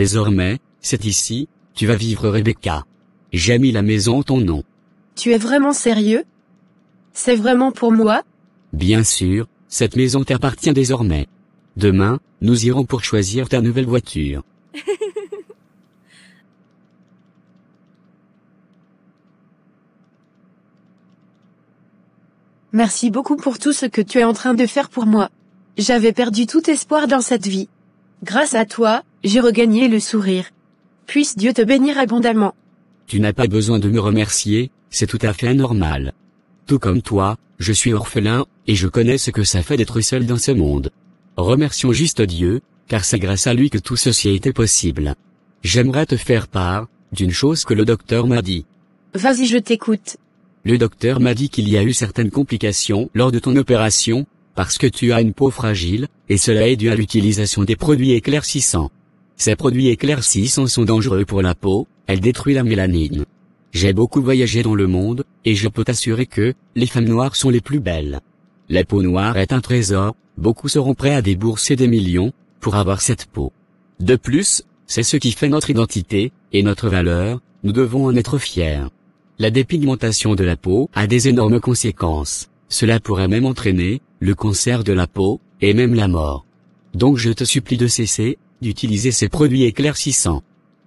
Désormais, c'est ici, tu vas vivre Rebecca. J'ai mis la maison en ton nom. Tu es vraiment sérieux? C'est vraiment pour moi? Bien sûr, cette maison t'appartient désormais. Demain, nous irons pour choisir ta nouvelle voiture. Merci beaucoup pour tout ce que tu es en train de faire pour moi. J'avais perdu tout espoir dans cette vie. Grâce à toi, j'ai regagné le sourire. Puisse Dieu te bénir abondamment. Tu n'as pas besoin de me remercier, c'est tout à fait normal. Tout comme toi, je suis orphelin, et je connais ce que ça fait d'être seul dans ce monde. Remercions juste Dieu, car c'est grâce à lui que tout ceci a été possible. J'aimerais te faire part d'une chose que le docteur m'a dit. Vas-y, je t'écoute. Le docteur m'a dit qu'il y a eu certaines complications lors de ton opération, parce que tu as une peau fragile, et cela est dû à l'utilisation des produits éclaircissants. Ces produits éclaircissants sont dangereux pour la peau, elle détruit la mélanine. J'ai beaucoup voyagé dans le monde, et je peux t'assurer que, les femmes noires sont les plus belles. La peau noire est un trésor, beaucoup seront prêts à débourser des millions, pour avoir cette peau. De plus, c'est ce qui fait notre identité, et notre valeur, nous devons en être fiers. La dépigmentation de la peau a des énormes conséquences, cela pourrait même entraîner, le cancer de la peau, et même la mort. Donc je te supplie de cesser, d'utiliser ces produits éclaircissants.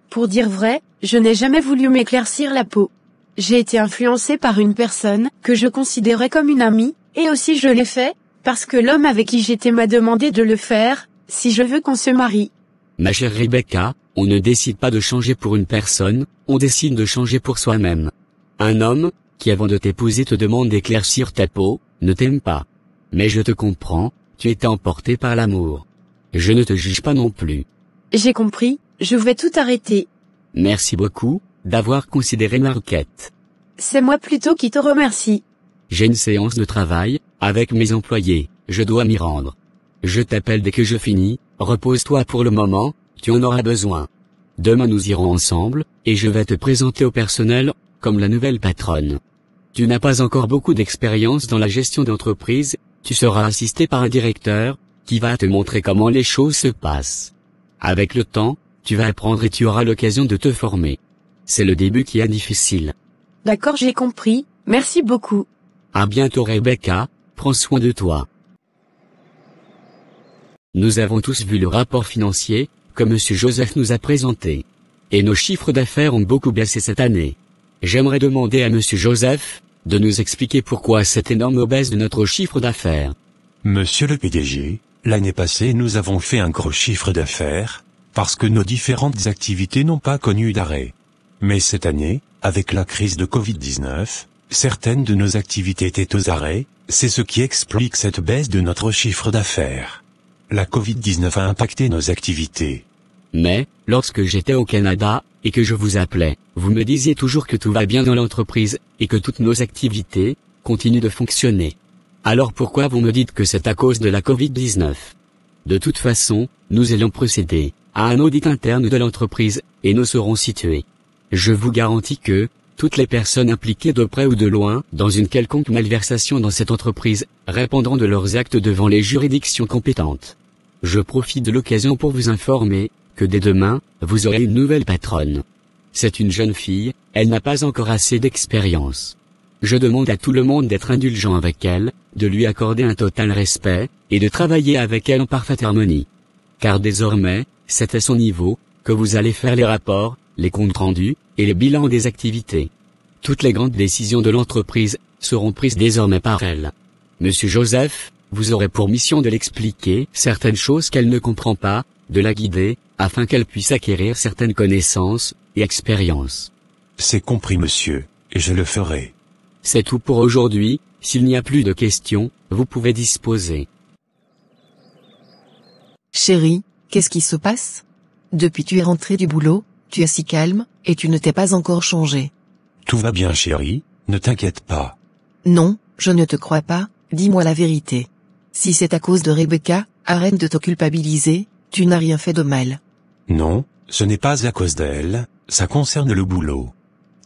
Pour dire vrai, je n'ai jamais voulu m'éclaircir la peau. J'ai été influencée par une personne, que je considérais comme une amie, et aussi je l'ai fait, parce que l'homme avec qui j'étais m'a demandé de le faire, si je veux qu'on se marie. Ma chère Rebecca, on ne décide pas de changer pour une personne, on décide de changer pour soi-même. Un homme, qui avant de t'épouser te demande d'éclaircir ta peau, ne t'aime pas. Mais je te comprends, tu étais emporté par l'amour. Je ne te juge pas non plus. J'ai compris, je vais tout arrêter. Merci beaucoup, d'avoir considéré ma requête. C'est moi plutôt qui te remercie. J'ai une séance de travail, avec mes employés, je dois m'y rendre. Je t'appelle dès que je finis, repose-toi pour le moment, tu en auras besoin. Demain nous irons ensemble, et je vais te présenter au personnel, comme la nouvelle patronne. Tu n'as pas encore beaucoup d'expérience dans la gestion d'entreprise, tu seras assisté par un directeur, qui va te montrer comment les choses se passent. Avec le temps, tu vas apprendre et tu auras l'occasion de te former. C'est le début qui est difficile. D'accord, j'ai compris, merci beaucoup. À bientôt Rebecca, prends soin de toi. Nous avons tous vu le rapport financier, que Monsieur Joseph nous a présenté. Et nos chiffres d'affaires ont beaucoup baissé cette année. J'aimerais demander à Monsieur Joseph, de nous expliquer pourquoi cette énorme baisse de notre chiffre d'affaires. Monsieur le PDG, l'année passée nous avons fait un gros chiffre d'affaires, parce que nos différentes activités n'ont pas connu d'arrêt. Mais cette année, avec la crise de Covid-19, certaines de nos activités étaient aux arrêts, c'est ce qui explique cette baisse de notre chiffre d'affaires. La Covid-19 a impacté nos activités. Mais, lorsque j'étais au Canada, et que je vous appelais, vous me disiez toujours que tout va bien dans l'entreprise, et que toutes nos activités continuent de fonctionner. Alors pourquoi vous me dites que c'est à cause de la Covid-19? De toute façon, nous allons procéder à un audit interne de l'entreprise, et nous serons situés. Je vous garantis que, toutes les personnes impliquées de près ou de loin dans une quelconque malversation dans cette entreprise, répondront de leurs actes devant les juridictions compétentes. Je profite de l'occasion pour vous informer que dès demain, vous aurez une nouvelle patronne. C'est une jeune fille, elle n'a pas encore assez d'expérience. Je demande à tout le monde d'être indulgent avec elle, de lui accorder un total respect, et de travailler avec elle en parfaite harmonie. Car désormais, c'est à son niveau, que vous allez faire les rapports, les comptes rendus, et les bilans des activités. Toutes les grandes décisions de l'entreprise seront prises désormais par elle. Monsieur Joseph, vous aurez pour mission de l'expliquer certaines choses qu'elle ne comprend pas, de la guider, afin qu'elle puisse acquérir certaines connaissances et expériences. C'est compris monsieur, et je le ferai. C'est tout pour aujourd'hui, s'il n'y a plus de questions, vous pouvez disposer. Chérie, qu'est-ce qui se passe? Depuis tu es rentré du boulot, tu es si calme, et tu ne t'es pas encore changé. Tout va bien chérie, ne t'inquiète pas. Non, je ne te crois pas, dis-moi la vérité. Si c'est à cause de Rebecca, arrête de te culpabiliser, tu n'as rien fait de mal. Non, ce n'est pas à cause d'elle, ça concerne le boulot.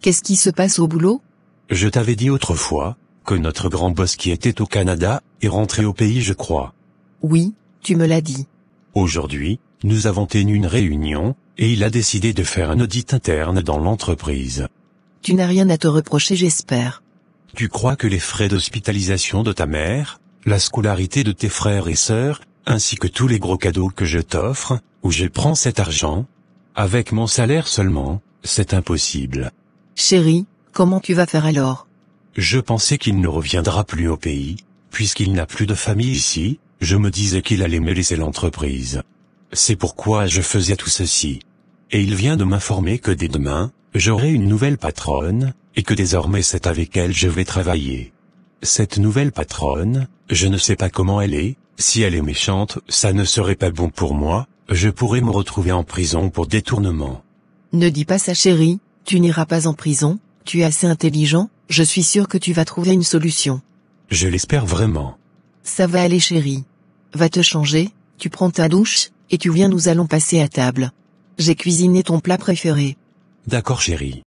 Qu'est-ce qui se passe au boulot? Je t'avais dit autrefois, que notre grand boss qui était au Canada, est rentré au pays je crois. Oui, tu me l'as dit. Aujourd'hui, nous avons tenu une réunion, et il a décidé de faire un audit interne dans l'entreprise. Tu n'as rien à te reprocher, j'espère. Tu crois que les frais d'hospitalisation de ta mère, la scolarité de tes frères et sœurs, ainsi que tous les gros cadeaux que je t'offre, où je prends cet argent? Avec mon salaire seulement, c'est impossible. Chérie, comment tu vas faire alors? Je pensais qu'il ne reviendra plus au pays, puisqu'il n'a plus de famille ici, je me disais qu'il allait me laisser l'entreprise. C'est pourquoi je faisais tout ceci. Et il vient de m'informer que dès demain, j'aurai une nouvelle patronne, et que désormais c'est avec elle je vais travailler. Cette nouvelle patronne, je ne sais pas comment elle est, si elle est méchante, ça ne serait pas bon pour moi, je pourrais me retrouver en prison pour détournement. Ne dis pas ça, chérie, tu n'iras pas en prison, tu es assez intelligent, je suis sûr que tu vas trouver une solution. Je l'espère vraiment. Ça va aller, chérie. Va te changer, tu prends ta douche, et tu viens, nous allons passer à table. J'ai cuisiné ton plat préféré. D'accord chérie.